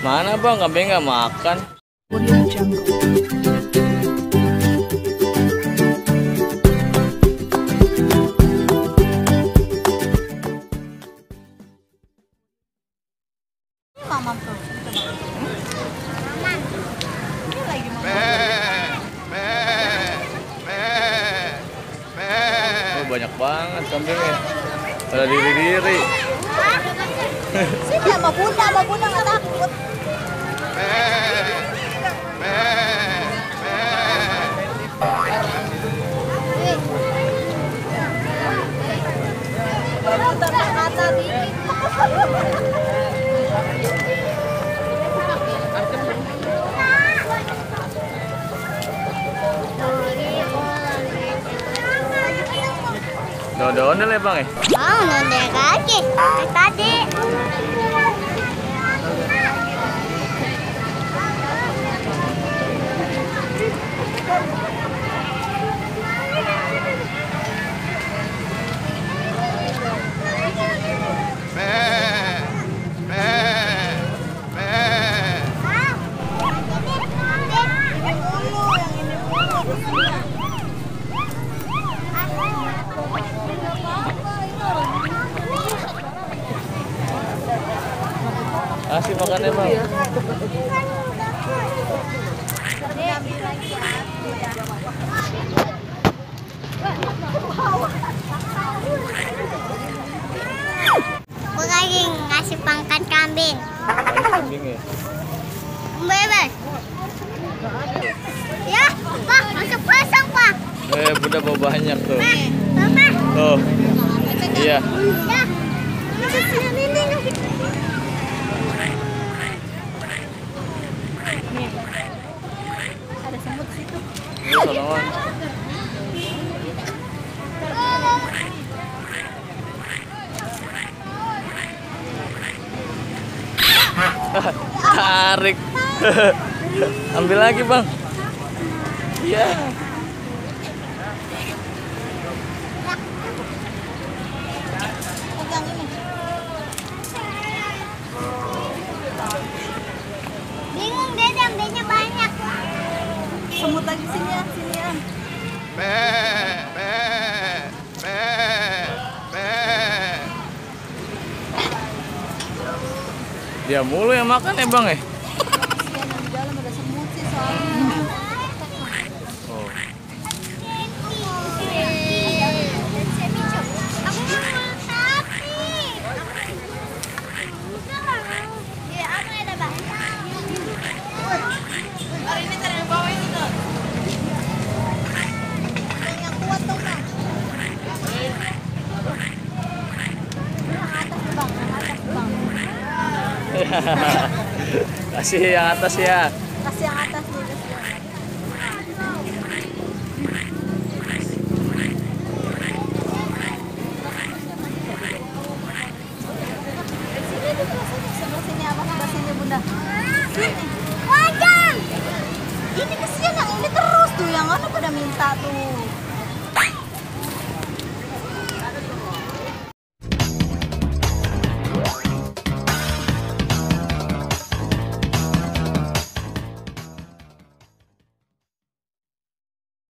Mana bang, kambing nggak makan? Audio Jungle. Mama tuh. Ini lagi mama. Oh, banyak banget kambingnya. Pada diri-diri. Sini sama bunda nggak takut. Kata Ondel ya bang ya? oh, nondel lagi. Tadi. Kasih makannya bang. Aku lagi ngasih pangkat kambing. Kambing ya? Bebek. Ya, Pak, masuk pasang, Pak. Bunda bawa banyak tuh. Papa. Oh, iya. Ya. Ini. Ada semut situ. Sonoan. Tarik. Ambil lagi bang. Iya. Pegang ini. Bingung deh, jamnya banyak. Semut lagi sini ya. Dia mulu yang makan ya bang ya? Kasihan di dalam ada semut sih soalnya. Oh. Aku mau sapi. Iya, apa ada bang? Hari ini cari yang bawah ini tuh. Yang kuat tuh bang. Kasih yang atas ya. Kasih yang atas nih, sebelah sini apa? Sebelah sini bunda. Sini. Wajang. Ini kesian yang ini terus tuh, yang mana pada minta tuh.